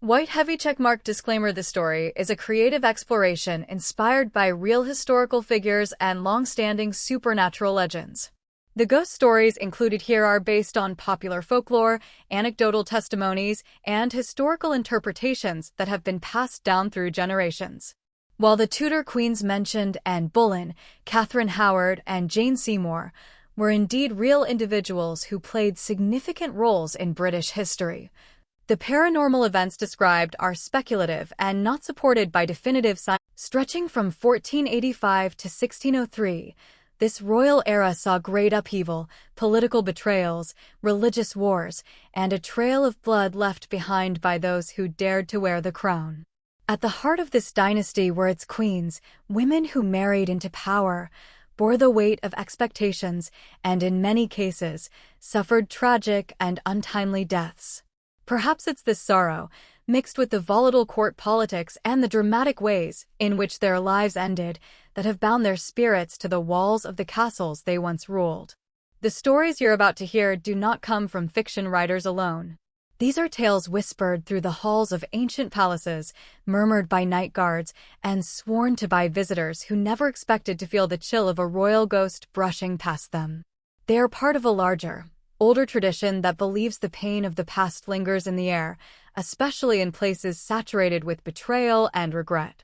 White heavy checkmark disclaimer. This story is a creative exploration inspired by real historical figures and long-standing supernatural legends. The ghost stories included here are based on popular folklore, anecdotal testimonies, and historical interpretations that have been passed down through generations. While the Tudor Queens mentioned Anne Boleyn, Catherine Howard, and Jane Seymour were indeed real individuals who played significant roles in British history, the paranormal events described are speculative and not supported by definitive science. Stretching from 1485 to 1603, this royal era saw great upheaval, political betrayals, religious wars, and a trail of blood left behind by those who dared to wear the crown. At the heart of this dynasty were its queens, women who married into power, bore the weight of expectations, and in many cases, suffered tragic and untimely deaths. Perhaps it's this sorrow, mixed with the volatile court politics and the dramatic ways in which their lives ended, that have bound their spirits to the walls of the castles they once ruled. The stories you're about to hear do not come from fiction writers alone. These are tales whispered through the halls of ancient palaces, murmured by night guards, and sworn to by visitors who never expected to feel the chill of a royal ghost brushing past them. They are part of a larger, older tradition that believes the pain of the past lingers in the air, especially in places saturated with betrayal and regret.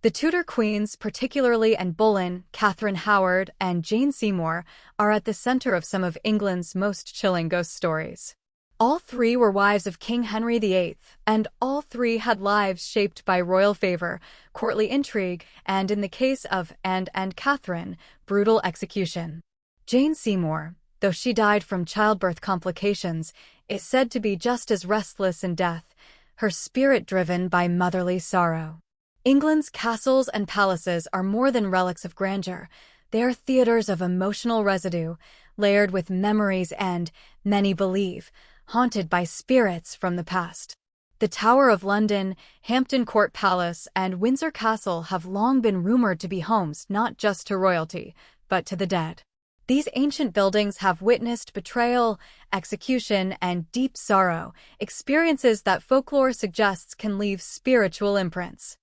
The Tudor Queens, particularly Anne Boleyn, Catherine Howard, and Jane Seymour, are at the center of some of England's most chilling ghost stories. All three were wives of King Henry VIII, and all three had lives shaped by royal favor, courtly intrigue, and in the case of Anne and Catherine, brutal execution. Jane Seymour, though she died from childbirth complications, is said to be just as restless in death, her spirit driven by motherly sorrow. England's castles and palaces are more than relics of grandeur. They are theaters of emotional residue, layered with memories and, many believe, haunted by spirits from the past. The Tower of London, Hampton Court Palace, and Windsor Castle have long been rumored to be homes not just to royalty, but to the dead. These ancient buildings have witnessed betrayal, execution, and deep sorrow, experiences that folklore suggests can leave spiritual imprints.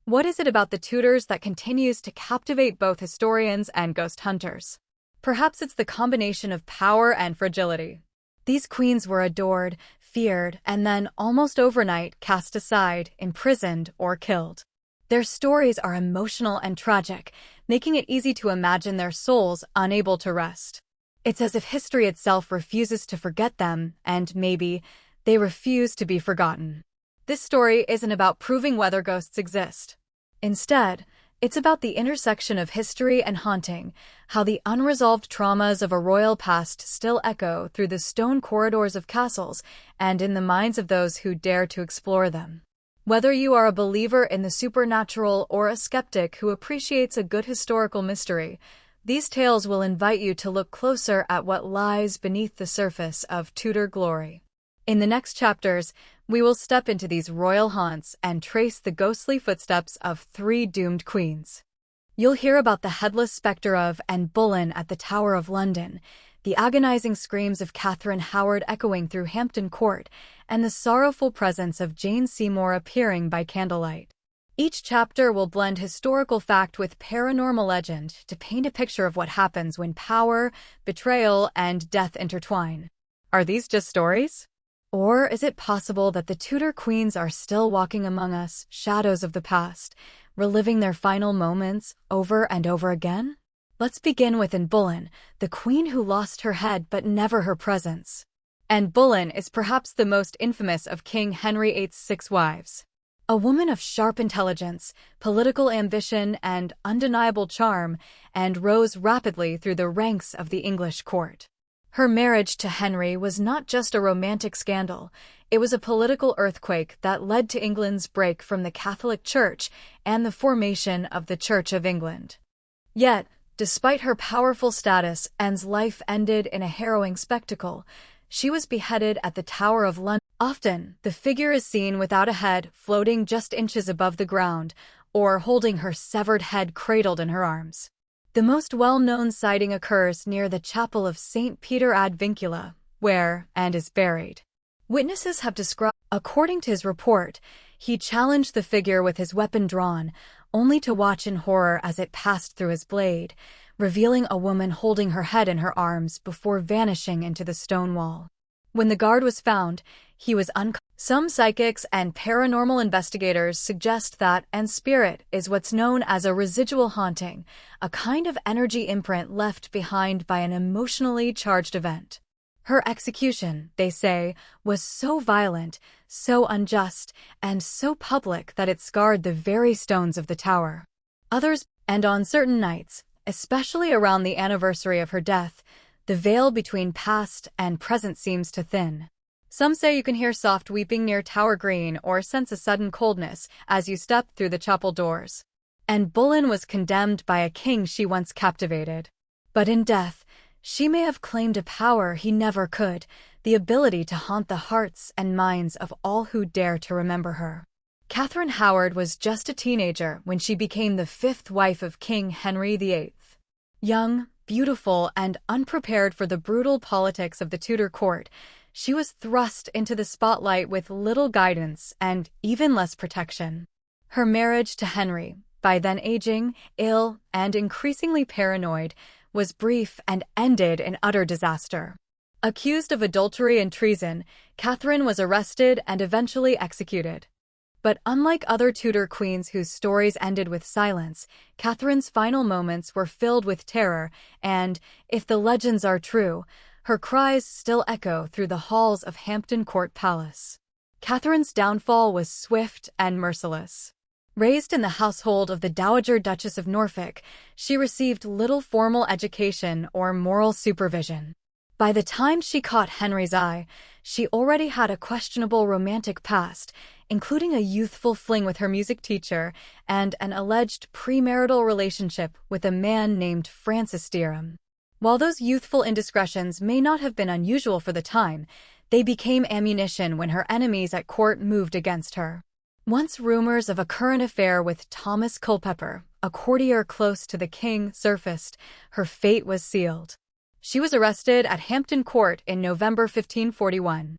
What is it about the Tudors that continues to captivate both historians and ghost hunters? Perhaps it's the combination of power and fragility. These queens were adored, feared, and then, almost overnight, cast aside, imprisoned, or killed. Their stories are emotional and tragic, making it easy to imagine their souls unable to rest. It's as if history itself refuses to forget them, and maybe they refuse to be forgotten. This story isn't about proving whether ghosts exist. Instead, it's about the intersection of history and haunting, how the unresolved traumas of a royal past still echo through the stone corridors of castles and in the minds of those who dare to explore them. Whether you are a believer in the supernatural or a skeptic who appreciates a good historical mystery, these tales will invite you to look closer at what lies beneath the surface of Tudor glory. In the next chapters, we will step into these royal haunts and trace the ghostly footsteps of three doomed queens. You'll hear about the headless spectre of Anne Boleyn at the Tower of London, the agonizing screams of Catherine Howard echoing through Hampton Court, and the sorrowful presence of Jane Seymour appearing by candlelight. Each chapter will blend historical fact with paranormal legend to paint a picture of what happens when power, betrayal, and death intertwine. Are these just stories? Or is it possible that the Tudor Queens are still walking among us, shadows of the past, reliving their final moments over and over again? Let's begin with Anne Boleyn, the queen who lost her head but never her presence. Anne Boleyn is perhaps the most infamous of King Henry VIII's 6 wives. A woman of sharp intelligence, political ambition, and undeniable charm, and rose rapidly through the ranks of the English court. Her marriage to Henry was not just a romantic scandal, it was a political earthquake that led to England's break from the Catholic Church and the formation of the Church of England. Yet, despite her powerful status, Anne's life ended in a harrowing spectacle. She was beheaded at the Tower of London. Often, the figure is seen without a head, floating just inches above the ground, or holding her severed head cradled in her arms. The most well-known sighting occurs near the chapel of St. Peter ad Vincula, where Anne is buried. Witnesses have described, according to his report, he challenged the figure with his weapon drawn, only to watch in horror as it passed through his blade, revealing a woman holding her head in her arms before vanishing into the stone wall. When the guard was found, he was unconscious. Some psychics and paranormal investigators suggest that Anne's spirit is what's known as a residual haunting, a kind of energy imprint left behind by an emotionally charged event. Her execution, they say, was so violent, so unjust, and so public that it scarred the very stones of the tower. And on certain nights, especially around the anniversary of her death, the veil between past and present seems to thin. Some say you can hear soft weeping near Tower Green or sense a sudden coldness as you step through the chapel doors. Anne Boleyn was condemned by a king she once captivated. But in death, she may have claimed a power he never could, the ability to haunt the hearts and minds of all who dare to remember her. Catherine Howard was just a teenager when she became the fifth wife of King Henry VIII. Young, beautiful, and unprepared for the brutal politics of the Tudor court, she was thrust into the spotlight with little guidance and even less protection. Her marriage to Henry, by then aging, ill, and increasingly paranoid, was brief and ended in utter disaster. Accused of adultery and treason, Catherine was arrested and eventually executed. But unlike other Tudor queens whose stories ended with silence, Catherine's final moments were filled with terror and, if the legends are true, her cries still echo through the halls of Hampton Court Palace. Catherine's downfall was swift and merciless. Raised in the household of the Dowager Duchess of Norfolk, she received little formal education or moral supervision. By the time she caught Henry's eye, she already had a questionable romantic past, including a youthful fling with her music teacher and an alleged premarital relationship with a man named Francis Derham. While those youthful indiscretions may not have been unusual for the time, they became ammunition when her enemies at court moved against her. Once rumors of a current affair with Thomas Culpeper, a courtier close to the king, surfaced, her fate was sealed. She was arrested at Hampton Court in November 1541.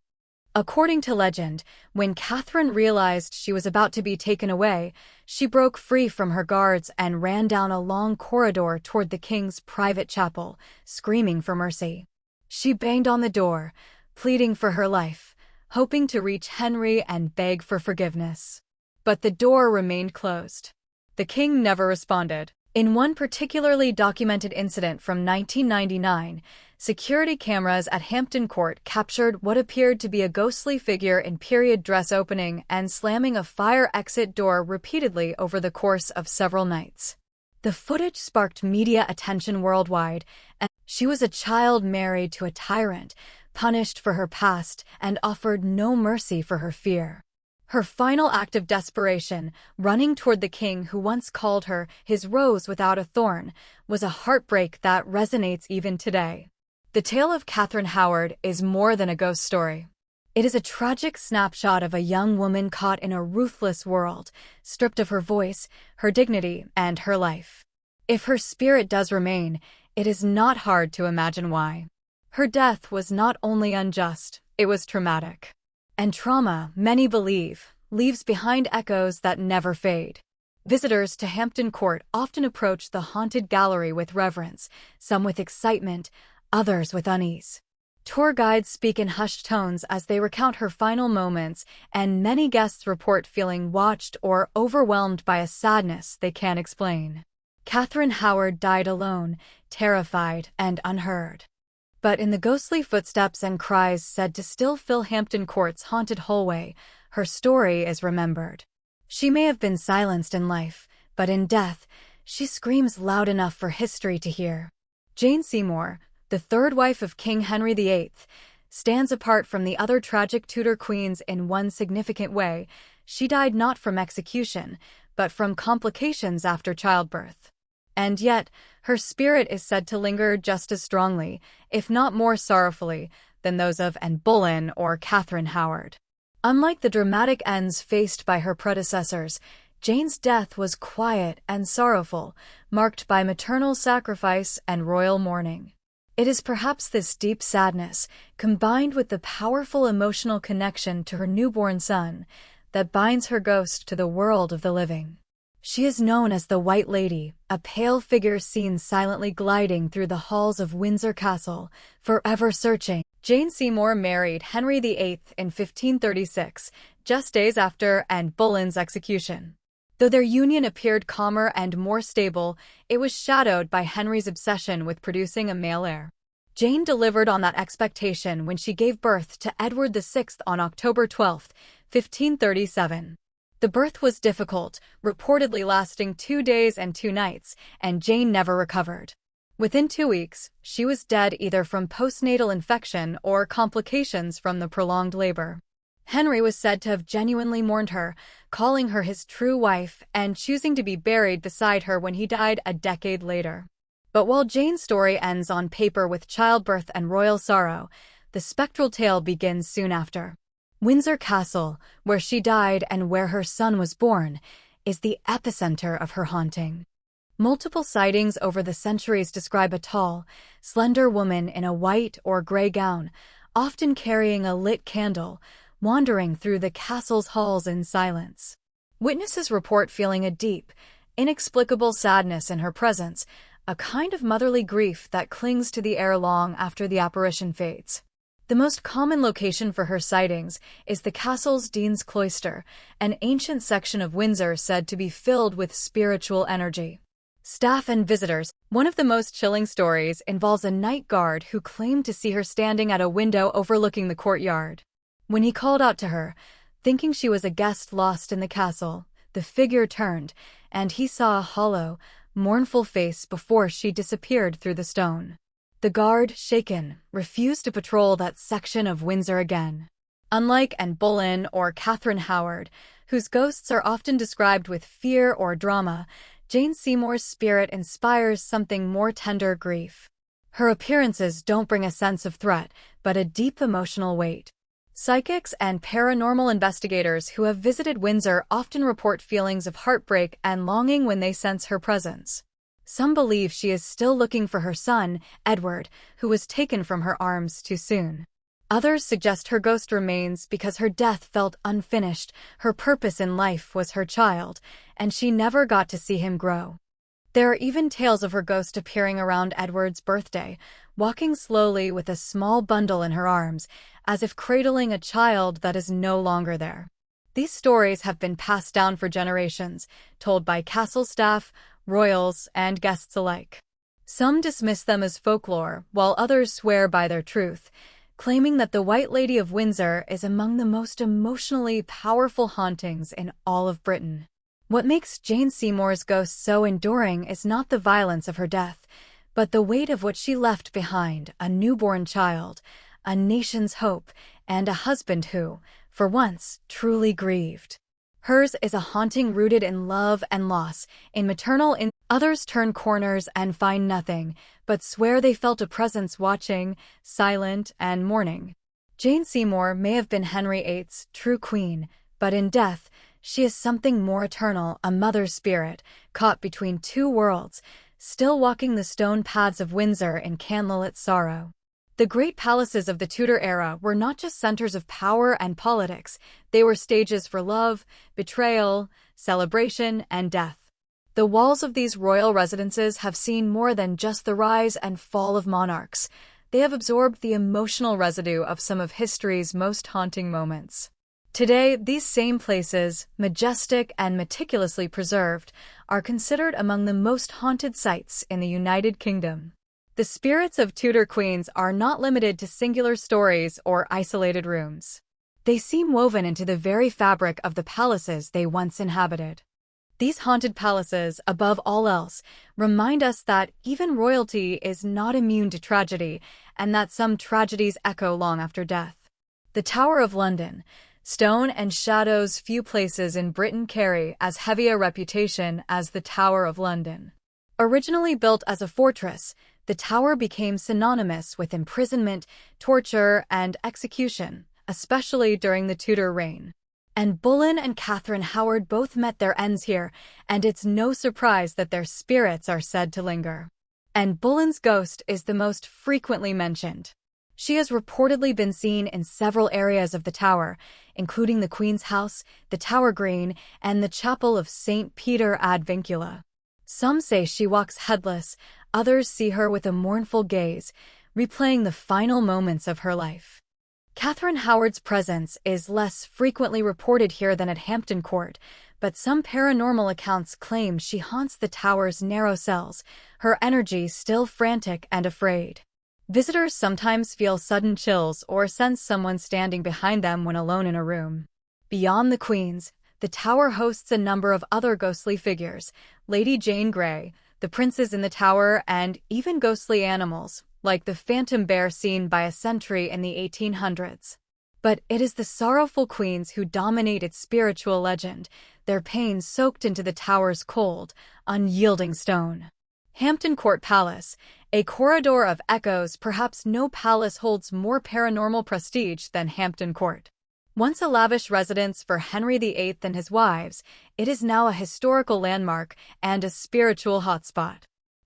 According to legend, when Catherine realized she was about to be taken away, she broke free from her guards and ran down a long corridor toward the king's private chapel, screaming for mercy. She banged on the door, pleading for her life, hoping to reach Henry and beg for forgiveness. But the door remained closed. The king never responded. In one particularly documented incident from 1999, security cameras at Hampton Court captured what appeared to be a ghostly figure in period dress opening and slamming a fire exit door repeatedly over the course of several nights. The footage sparked media attention worldwide, and she was a child married to a tyrant, punished for her past, and offered no mercy for her fear. Her final act of desperation, running toward the king who once called her his rose without a thorn, was a heartbreak that resonates even today. The tale of Catherine Howard is more than a ghost story. It is a tragic snapshot of a young woman caught in a ruthless world, stripped of her voice, her dignity, and her life. If her spirit does remain, it is not hard to imagine why. Her death was not only unjust, it was traumatic. And trauma, many believe, leaves behind echoes that never fade. Visitors to Hampton Court often approach the haunted gallery with reverence, some with excitement, others with unease. Tour guides speak in hushed tones as they recount her final moments, and many guests report feeling watched or overwhelmed by a sadness they can't explain. Catherine Howard died alone, terrified, and unheard. But in the ghostly footsteps and cries said to still fill Hampton Court's haunted hallway, her story is remembered. She may have been silenced in life, but in death, she screams loud enough for history to hear. Jane Seymour, the third wife of King Henry VIII, stands apart from the other tragic Tudor queens in one significant way. She died not from execution, but from complications after childbirth. And yet, her spirit is said to linger just as strongly, if not more sorrowfully, than those of Anne Boleyn or Catherine Howard. Unlike the dramatic ends faced by her predecessors, Jane's death was quiet and sorrowful, marked by maternal sacrifice and royal mourning. It is perhaps this deep sadness, combined with the powerful emotional connection to her newborn son, that binds her ghost to the world of the living. She is known as the White Lady, a pale figure seen silently gliding through the halls of Windsor Castle, forever searching. Jane Seymour married Henry VIII in 1536, just days after Anne Boleyn's execution. Though their union appeared calmer and more stable, it was shadowed by Henry's obsession with producing a male heir. Jane delivered on that expectation when she gave birth to Edward VI on October 12, 1537. The birth was difficult, reportedly lasting 2 days and 2 nights, and Jane never recovered. Within 2 weeks, she was dead either from postnatal infection or complications from the prolonged labor. Henry was said to have genuinely mourned her, calling her his true wife and choosing to be buried beside her when he died a decade later. But while Jane's story ends on paper with childbirth and royal sorrow, the spectral tale begins soon after. Windsor Castle, where she died and where her son was born, is the epicenter of her haunting. Multiple sightings over the centuries describe a tall, slender woman in a white or gray gown, often carrying a lit candle, wandering through the castle's halls in silence. Witnesses report feeling a deep, inexplicable sadness in her presence, a kind of motherly grief that clings to the air long after the apparition fades. The most common location for her sightings is the castle's Dean's Cloister, an ancient section of Windsor said to be filled with spiritual energy. Staff and visitors. One of the most chilling stories involves a night guard who claimed to see her standing at a window overlooking the courtyard. When he called out to her, thinking she was a guest lost in the castle, the figure turned, and he saw a hollow, mournful face before she disappeared through the stone. The guard, shaken, refused to patrol that section of Windsor again. Unlike Anne Boleyn or Catherine Howard, whose ghosts are often described with fear or drama, Jane Seymour's spirit inspires something more tender: grief. Her appearances don't bring a sense of threat, but a deep emotional weight. Psychics and paranormal investigators who have visited Windsor often report feelings of heartbreak and longing when they sense her presence. Some believe she is still looking for her son, Edward, who was taken from her arms too soon. Others suggest her ghost remains because her death felt unfinished, her purpose in life was her child, and she never got to see him grow. There are even tales of her ghost appearing around Edward's birthday, walking slowly with a small bundle in her arms, as if cradling a child that is no longer there. These stories have been passed down for generations, told by castle staff, royals, and guests alike. Some dismiss them as folklore, while others swear by their truth, claiming that the White Lady of Windsor is among the most emotionally powerful hauntings in all of Britain. What makes Jane Seymour's ghost so enduring is not the violence of her death, but the weight of what she left behind: a newborn child, a nation's hope, and a husband who, for once, truly grieved. Hers is a haunting rooted in love and loss, in maternal. Others turn corners and find nothing, but swear they felt a presence watching, silent and mourning. Jane Seymour may have been Henry VIII's true queen, but in death, she is something more eternal: a mother's spirit, caught between two worlds, still walking the stone paths of Windsor in candlelit sorrow. The great palaces of the Tudor era were not just centers of power and politics, they were stages for love, betrayal, celebration, and death. The walls of these royal residences have seen more than just the rise and fall of monarchs. They have absorbed the emotional residue of some of history's most haunting moments. Today, these same places, majestic and meticulously preserved, are considered among the most haunted sites in the United Kingdom. The spirits of Tudor Queens are not limited to singular stories or isolated rooms. They seem woven into the very fabric of the palaces they once inhabited. These haunted palaces, above all else, remind us that even royalty is not immune to tragedy, and that some tragedies echo long after death. The Tower of London, stone and shadows. Few places in Britain carry as heavy a reputation as the Tower of London. Originally built as a fortress, the tower became synonymous with imprisonment, torture, and execution, especially during the Tudor reign. Anne Boleyn and Catherine Howard both met their ends here, and it's no surprise that their spirits are said to linger. Anne Boleyn's ghost is the most frequently mentioned. She has reportedly been seen in several areas of the tower, including the Queen's house, the Tower Green, and the chapel of St. Peter ad Vincula. Some say she walks headless, others see her with a mournful gaze, replaying the final moments of her life. Catherine Howard's presence is less frequently reported here than at Hampton Court, but some paranormal accounts claim she haunts the tower's narrow cells, her energy still frantic and afraid. Visitors sometimes feel sudden chills or sense someone standing behind them when alone in a room. Beyond the Queens, the tower hosts a number of other ghostly figures: Lady Jane Grey, the princes in the tower, and even ghostly animals, like the phantom bear seen by a sentry in the 1800s. But it is the sorrowful queens who dominate its spiritual legend, their pain soaked into the tower's cold, unyielding stone. Hampton Court Palace, a corridor of echoes. Perhaps no palace holds more paranormal prestige than Hampton Court. Once a lavish residence for Henry VIII and his wives, it is now a historical landmark and a spiritual hotspot.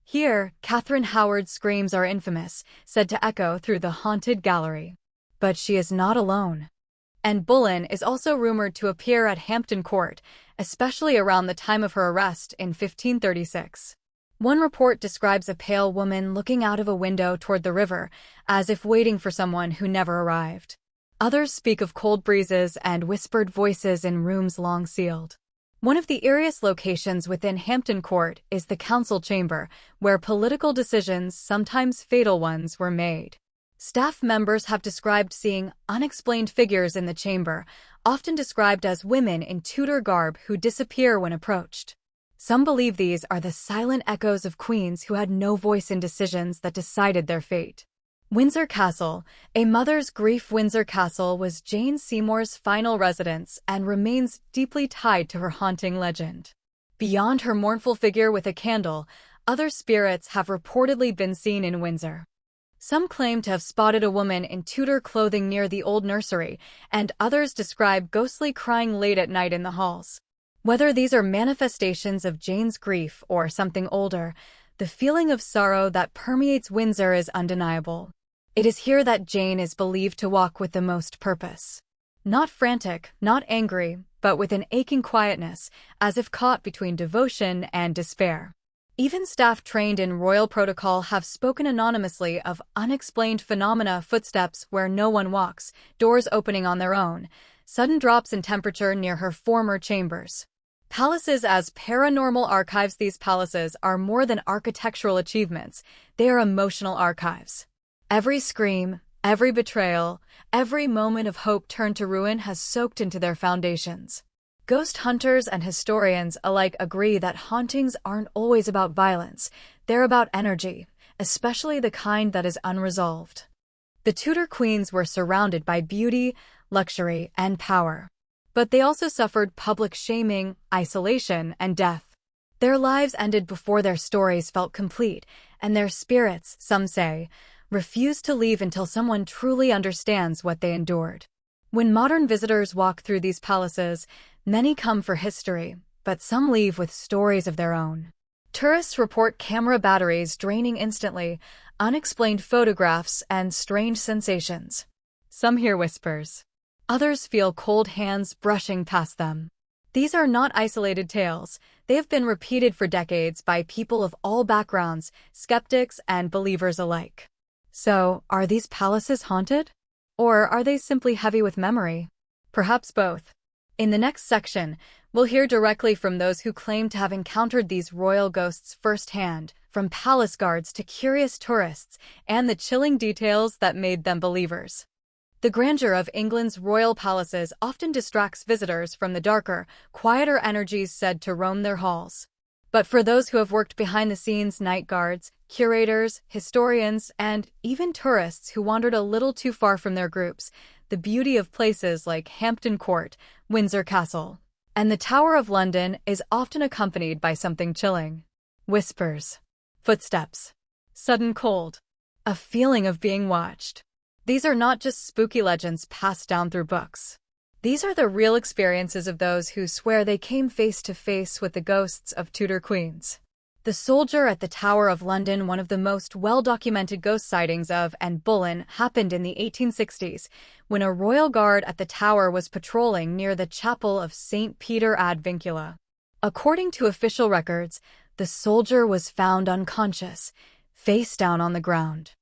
Here, Catherine Howard's screams are infamous, said to echo through the haunted gallery. But she is not alone. Anne Boleyn is also rumored to appear at Hampton Court, especially around the time of her arrest in 1536. One report describes a pale woman looking out of a window toward the river, as if waiting for someone who never arrived. Others speak of cold breezes and whispered voices in rooms long sealed. One of the eeriest locations within Hampton Court is the council chamber, where political decisions, sometimes fatal ones, were made. Staff members have described seeing unexplained figures in the chamber, often described as women in Tudor garb who disappear when approached. Some believe these are the silent echoes of queens who had no voice in decisions that decided their fate. Windsor Castle, a mother's grief. Windsor Castle was Jane Seymour's final residence and remains deeply tied to her haunting legend. Beyond her mournful figure with a candle, other spirits have reportedly been seen in Windsor. Some claim to have spotted a woman in Tudor clothing near the old nursery, and others describe ghostly crying late at night in the halls. Whether these are manifestations of Jane's grief or something older, the feeling of sorrow that permeates Windsor is undeniable. It is here that Jane is believed to walk with the most purpose. Not frantic, not angry, but with an aching quietness, as if caught between devotion and despair. Even staff trained in royal protocol have spoken anonymously of unexplained phenomena: footsteps where no one walks, doors opening on their own, sudden drops in temperature near her former chambers. Palaces as paranormal archives. These palaces are more than architectural achievements, they are emotional archives. Every scream, every betrayal, every moment of hope turned to ruin has soaked into their foundations. Ghost hunters and historians alike agree that hauntings aren't always about violence, they're about energy, especially the kind that is unresolved. The Tudor queens were surrounded by beauty, luxury, and power. But they also suffered public shaming, isolation, and death. Their lives ended before their stories felt complete, and their spirits, some say, refuse to leave until someone truly understands what they endured. When modern visitors walk through these palaces, many come for history, but some leave with stories of their own. Tourists report camera batteries draining instantly, unexplained photographs, and strange sensations. Some hear whispers. Others feel cold hands brushing past them. These are not isolated tales. They have been repeated for decades by people of all backgrounds, skeptics and believers alike. So, are these palaces haunted? Or are they simply heavy with memory? Perhaps both. In the next section, we'll hear directly from those who claim to have encountered these royal ghosts firsthand, from palace guards to curious tourists, and the chilling details that made them believers. The grandeur of England's royal palaces often distracts visitors from the darker, quieter energies said to roam their halls. But for those who have worked behind the scenes, night guards, curators, historians, and even tourists who wandered a little too far from their groups, the beauty of places like Hampton Court, Windsor Castle, and the Tower of London is often accompanied by something chilling. Whispers, footsteps, sudden cold, a feeling of being watched. These are not just spooky legends passed down through books. These are the real experiences of those who swear they came face to face with the ghosts of Tudor queens. The soldier at the Tower of London, one of the most well-documented ghost sightings of Anne Boleyn, happened in the 1860s, when a royal guard at the tower was patrolling near the chapel of St. Peter ad Vincula. According to official records, the soldier was found unconscious, face down on the ground.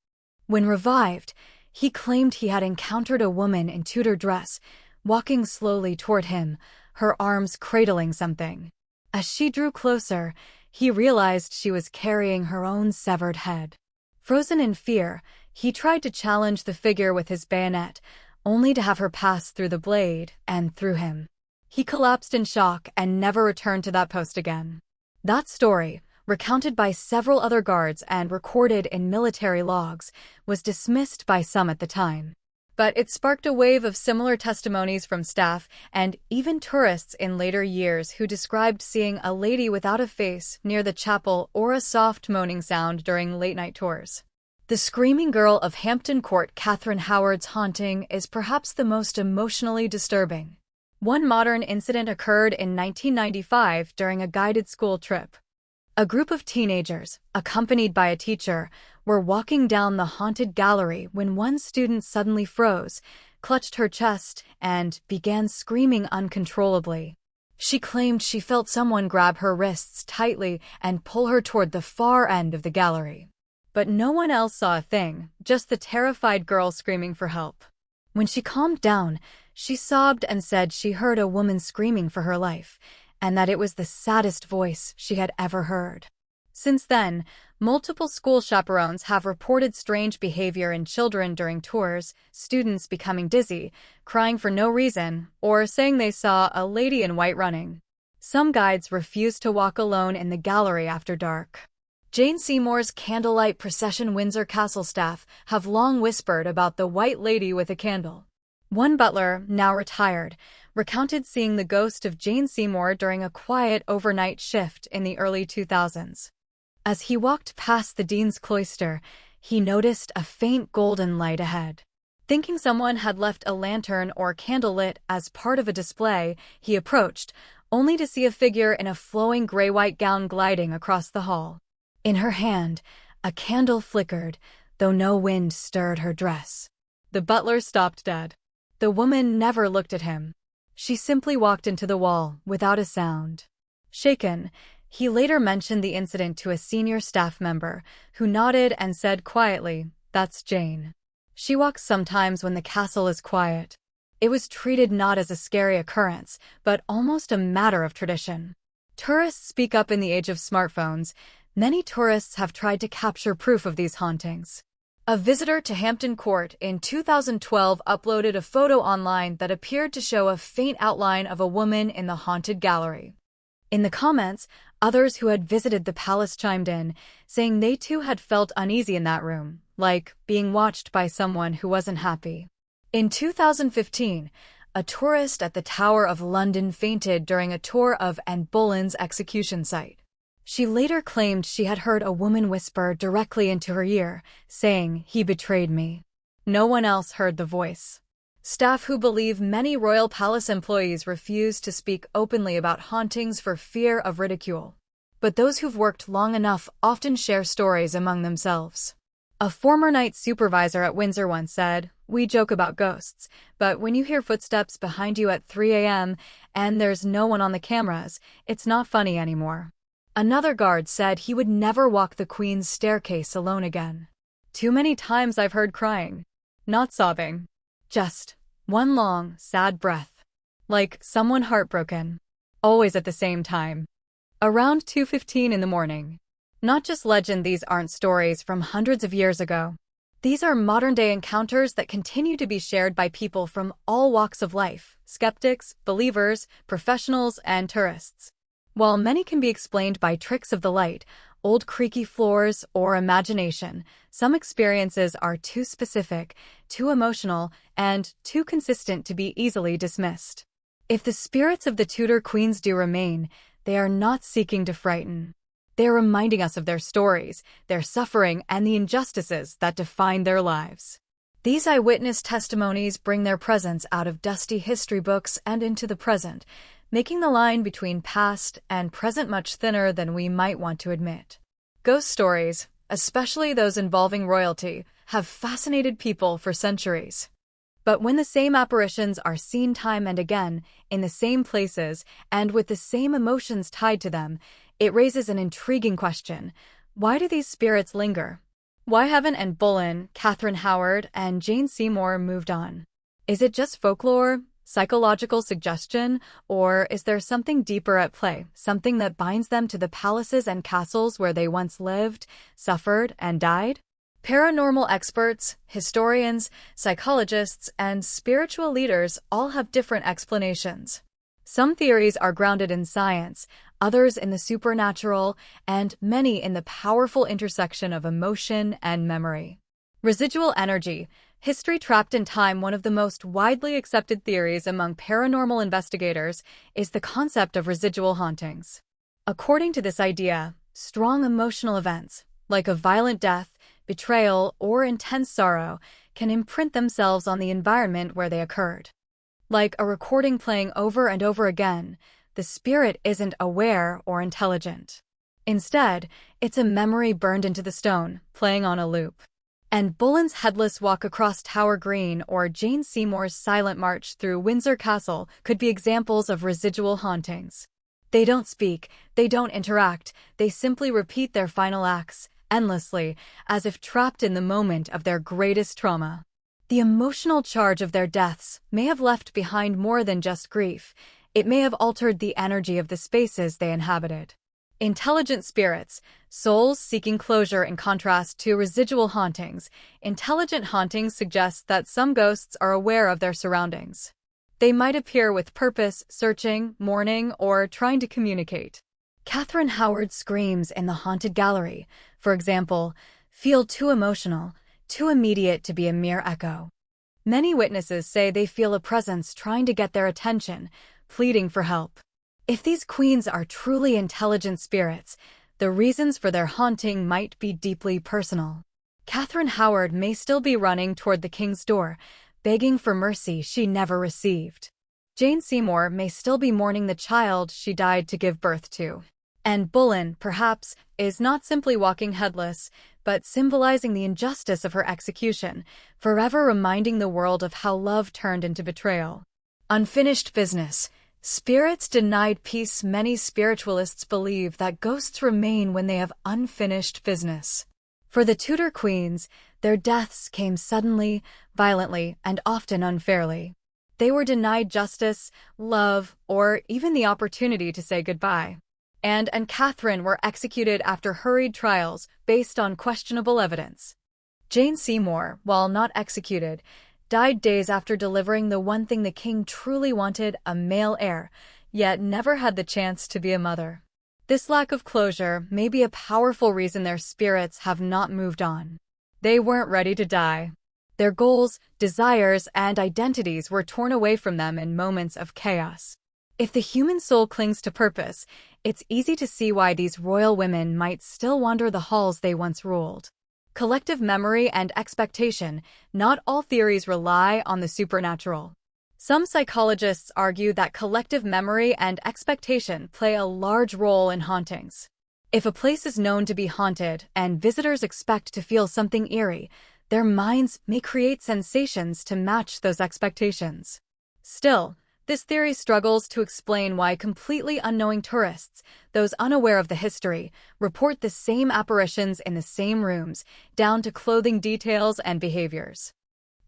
When revived, he claimed he had encountered a woman in Tudor dress, walking slowly toward him, her arms cradling something. As she drew closer, he realized she was carrying her own severed head. Frozen in fear, he tried to challenge the figure with his bayonet, only to have her pass through the blade and through him. He collapsed in shock and never returned to that post again. That story, recounted by several other guards and recorded in military logs, was dismissed by some at the time. But it sparked a wave of similar testimonies from staff and even tourists in later years who described seeing a lady without a face near the chapel or a soft moaning sound during late-night tours. The Screaming Girl of Hampton Court, Catherine Howard's haunting, is perhaps the most emotionally disturbing. One modern incident occurred in 1995 during a guided school trip. A group of teenagers, accompanied by a teacher, were walking down the haunted gallery when one student suddenly froze, clutched her chest, and began screaming uncontrollably. She claimed she felt someone grab her wrists tightly and pull her toward the far end of the gallery. But no one else saw a thing, just the terrified girl screaming for help. When she calmed down, she sobbed and said she heard a woman screaming for her life, and that it was the saddest voice she had ever heard. Since then, multiple school chaperones have reported strange behavior in children during tours, students becoming dizzy, crying for no reason, or saying they saw a lady in white running. Some guides refuse to walk alone in the gallery after dark. Jane Seymour's candlelight procession. Windsor Castle staff have long whispered about the white lady with a candle. One butler, now retired, recounted seeing the ghost of Jane Seymour during a quiet overnight shift in the early 2000s. As he walked past the Dean's Cloister, he noticed a faint golden light ahead. Thinking someone had left a lantern or candle lit as part of a display, he approached, only to see a figure in a flowing gray-white gown gliding across the hall. In her hand, a candle flickered, though no wind stirred her dress. The butler stopped dead. The woman never looked at him. She simply walked into the wall, without a sound. Shaken, he later mentioned the incident to a senior staff member, who nodded and said quietly, "That's Jane. She walks sometimes when the castle is quiet." It was treated not as a scary occurrence, but almost a matter of tradition. Tourists speak up. In the age of smartphones, many tourists have tried to capture proof of these hauntings. A visitor to Hampton Court in 2012 uploaded a photo online that appeared to show a faint outline of a woman in the haunted gallery. In the comments, others who had visited the palace chimed in, saying they too had felt uneasy in that room, like being watched by someone who wasn't happy. In 2015, a tourist at the Tower of London fainted during a tour of Anne Boleyn's execution site. She later claimed she had heard a woman whisper directly into her ear, saying, "He betrayed me." No one else heard the voice. Staff who believe many royal palace employees refuse to speak openly about hauntings for fear of ridicule. But those who've worked long enough often share stories among themselves. A former night supervisor at Windsor once said, "We joke about ghosts, but when you hear footsteps behind you at 3 a.m. and there's no one on the cameras, it's not funny anymore." Another guard said he would never walk the Queen's staircase alone again. "Too many times I've heard crying. Not sobbing. Just one long, sad breath. Like someone heartbroken. Always at the same time. Around 2:15 in the morning." Not just legend, these aren't stories from hundreds of years ago. These are modern-day encounters that continue to be shared by people from all walks of life: skeptics, believers, professionals, and tourists. While many can be explained by tricks of the light, old creaky floors, or imagination, some experiences are too specific, too emotional, and too consistent to be easily dismissed. If the spirits of the Tudor Queens do remain, they are not seeking to frighten. They are reminding us of their stories, their suffering, and the injustices that define their lives. These eyewitness testimonies bring their presence out of dusty history books and into the present, making the line between past and present much thinner than we might want to admit. Ghost stories, especially those involving royalty, have fascinated people for centuries. But when the same apparitions are seen time and again, in the same places, and with the same emotions tied to them, it raises an intriguing question. Why do these spirits linger? Why haven't Anne Boleyn, Catherine Howard, and Jane Seymour moved on? Is it just folklore, psychological suggestion, or is there something deeper at play, something that binds them to the palaces and castles where they once lived, suffered, and died? Paranormal experts, historians, psychologists, and spiritual leaders all have different explanations. Some theories are grounded in science, others in the supernatural, and many in the powerful intersection of emotion and memory. Residual energy, history trapped in time. One of the most widely accepted theories among paranormal investigators is the concept of residual hauntings. According to this idea, strong emotional events, like a violent death, betrayal, or intense sorrow, can imprint themselves on the environment where they occurred. Like a recording playing over and over again, the spirit isn't aware or intelligent. Instead, it's a memory burned into the stone, playing on a loop. And Boleyn's headless walk across Tower Green or Jane Seymour's silent march through Windsor Castle could be examples of residual hauntings. They don't speak, they don't interact, they simply repeat their final acts, endlessly, as if trapped in the moment of their greatest trauma. The emotional charge of their deaths may have left behind more than just grief. It may have altered the energy of the spaces they inhabited. Intelligent spirits, souls seeking closure. In contrast to residual hauntings, intelligent hauntings suggest that some ghosts are aware of their surroundings. They might appear with purpose, searching, mourning, or trying to communicate. Catherine Howard's screams in the haunted gallery, for example, feel too emotional, too immediate to be a mere echo. Many witnesses say they feel a presence trying to get their attention, pleading for help. If these queens are truly intelligent spirits, the reasons for their haunting might be deeply personal. Catherine Howard may still be running toward the king's door, begging for mercy she never received. Jane Seymour may still be mourning the child she died to give birth to. And Boleyn, perhaps, is not simply walking headless, but symbolizing the injustice of her execution, forever reminding the world of how love turned into betrayal. Unfinished business. Spirits denied peace. Many spiritualists believe that ghosts remain when they have unfinished business. For the Tudor Queens, their deaths came suddenly, violently, and often unfairly. They were denied justice, love, or even the opportunity to say goodbye. Anne and Catherine were executed after hurried trials based on questionable evidence. Jane Seymour, while not executed, died days after delivering the one thing the king truly wanted, a male heir, yet never had the chance to be a mother. This lack of closure may be a powerful reason their spirits have not moved on. They weren't ready to die. Their goals, desires, and identities were torn away from them in moments of chaos. If the human soul clings to purpose, it's easy to see why these royal women might still wander the halls they once ruled. Collective memory and expectation. Not all theories rely on the supernatural. Some psychologists argue that collective memory and expectation play a large role in hauntings. If a place is known to be haunted and visitors expect to feel something eerie, their minds may create sensations to match those expectations. Still, this theory struggles to explain why completely unknowing tourists, those unaware of the history, report the same apparitions in the same rooms, down to clothing details and behaviors.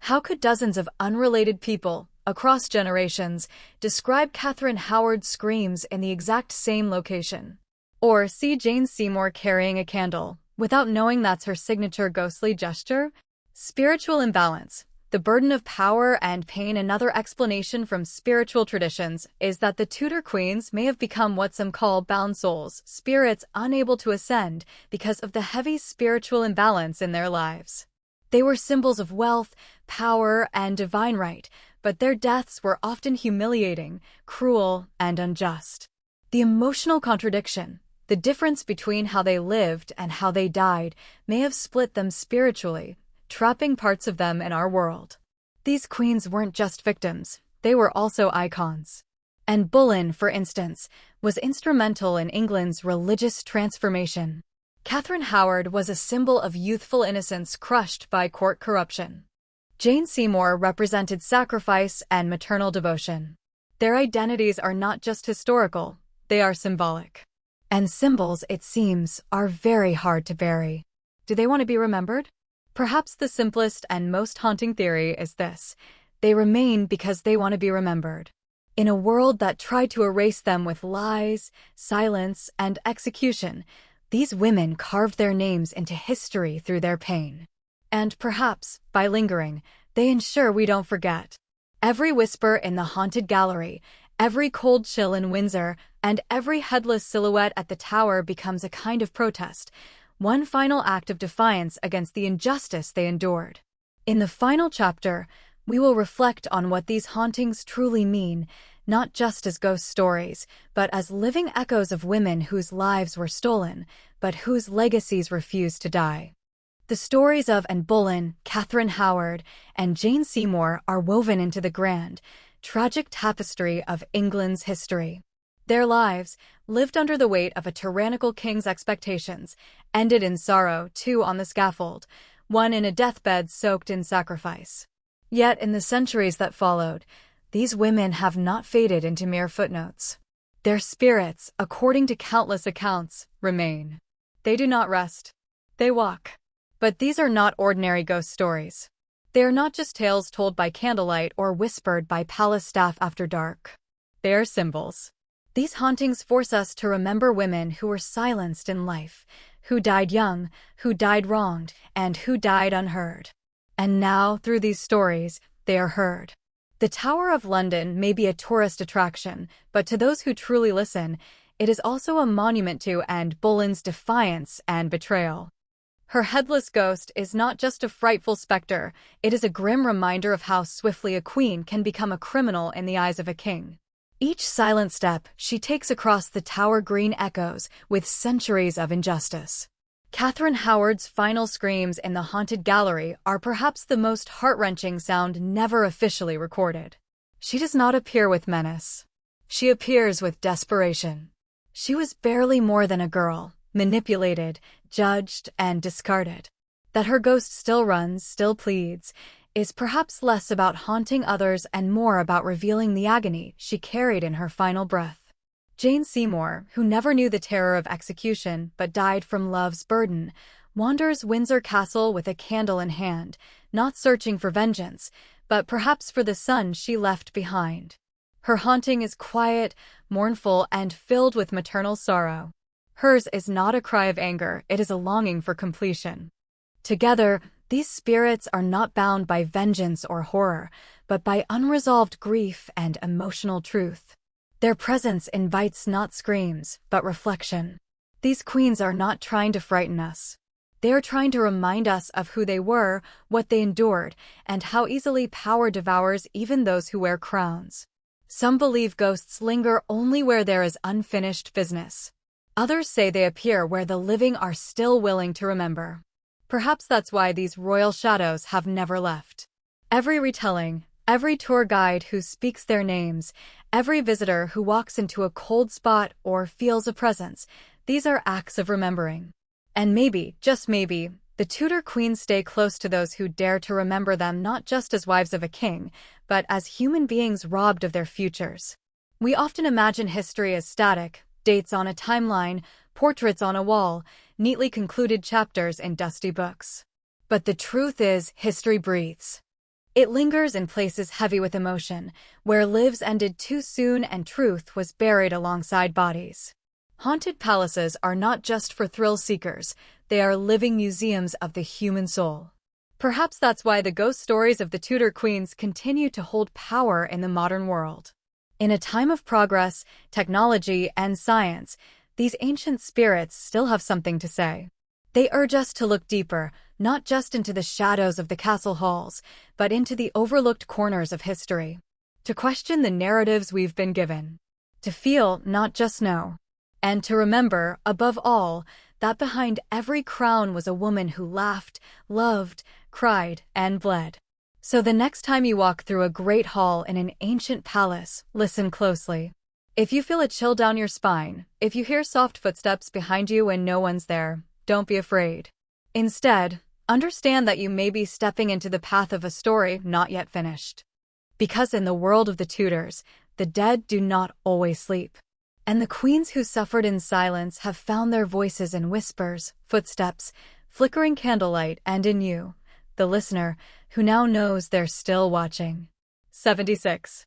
How could dozens of unrelated people, across generations, describe Catherine Howard's screams in the exact same location? Or see Jane Seymour carrying a candle, without knowing that's her signature ghostly gesture? Spiritual imbalance. The burden of power and pain. Another explanation from spiritual traditions is that the Tudor Queens may have become what some call bound souls, spirits unable to ascend because of the heavy spiritual imbalance in their lives. They were symbols of wealth, power, and divine right, but their deaths were often humiliating, cruel, and unjust. The emotional contradiction, the difference between how they lived and how they died, may have split them spiritually, trapping parts of them in our world. These queens weren't just victims, they were also icons. Anne Boleyn, for instance, was instrumental in England's religious transformation. Catherine Howard was a symbol of youthful innocence crushed by court corruption. Jane Seymour represented sacrifice and maternal devotion. Their identities are not just historical, they are symbolic. And symbols, it seems, are very hard to bury. Do they want to be remembered? Perhaps the simplest and most haunting theory is this: they remain because they want to be remembered. In a world that tried to erase them with lies, silence, and execution, these women carved their names into history through their pain. And perhaps, by lingering, they ensure we don't forget. Every whisper in the haunted gallery, every cold chill in Windsor, and every headless silhouette at the tower becomes a kind of protest, one final act of defiance against the injustice they endured. In the final chapter, we will reflect on what these hauntings truly mean, not just as ghost stories, but as living echoes of women whose lives were stolen, but whose legacies refused to die. The stories of Anne Boleyn, Catherine Howard, and Jane Seymour are woven into the grand, tragic tapestry of England's history. Their lives, lived under the weight of a tyrannical king's expectations, ended in sorrow, two on the scaffold, one in a deathbed soaked in sacrifice. Yet in the centuries that followed, these women have not faded into mere footnotes. Their spirits, according to countless accounts, remain. They do not rest. They walk. But these are not ordinary ghost stories. They are not just tales told by candlelight or whispered by palace staff after dark. They are symbols. These hauntings force us to remember women who were silenced in life, who died young, who died wronged, and who died unheard. And now, through these stories, they are heard. The Tower of London may be a tourist attraction, but to those who truly listen, it is also a monument to Anne Boleyn's defiance and betrayal. Her headless ghost is not just a frightful specter, it is a grim reminder of how swiftly a queen can become a criminal in the eyes of a king. Each silent step she takes across the Tower Green echoes with centuries of injustice. Catherine Howard's final screams in the haunted gallery are perhaps the most heart-wrenching sound never officially recorded. She does not appear with menace. She appears with desperation. She was barely more than a girl, manipulated, judged, and discarded. That her ghost still runs, still pleads, is perhaps less about haunting others and more about revealing the agony she carried in her final breath. Jane Seymour, who never knew the terror of execution but died from love's burden, wanders Windsor Castle with a candle in hand, not searching for vengeance, but perhaps for the son she left behind. Her haunting is quiet, mournful, and filled with maternal sorrow. Hers is not a cry of anger, it is a longing for completion. Together, these spirits are not bound by vengeance or horror, but by unresolved grief and emotional truth. Their presence invites not screams, but reflection. These queens are not trying to frighten us. They are trying to remind us of who they were, what they endured, and how easily power devours even those who wear crowns. Some believe ghosts linger only where there is unfinished business. Others say they appear where the living are still willing to remember. Perhaps that's why these royal shadows have never left. Every retelling, every tour guide who speaks their names, every visitor who walks into a cold spot or feels a presence, these are acts of remembering. And maybe, just maybe, the Tudor Queens stay close to those who dare to remember them not just as wives of a king, but as human beings robbed of their futures. We often imagine history as static, dates on a timeline, portraits on a wall, neatly concluded chapters in dusty books. But the truth is, history breathes. It lingers in places heavy with emotion, where lives ended too soon and truth was buried alongside bodies. Haunted palaces are not just for thrill seekers, they are living museums of the human soul. Perhaps that's why the ghost stories of the Tudor Queens continue to hold power in the modern world. In a time of progress, technology, and science, these ancient spirits still have something to say. They urge us to look deeper, not just into the shadows of the castle halls, but into the overlooked corners of history. To question the narratives we've been given. To feel, not just know. And to remember, above all, that behind every crown was a woman who laughed, loved, cried, and bled. So the next time you walk through a great hall in an ancient palace, listen closely. If you feel a chill down your spine, if you hear soft footsteps behind you and no one's there, don't be afraid. Instead, understand that you may be stepping into the path of a story not yet finished. Because in the world of the Tudors, the dead do not always sleep. And the queens who suffered in silence have found their voices in whispers, footsteps, flickering candlelight, and in you, the listener, who now knows they're still watching. 76.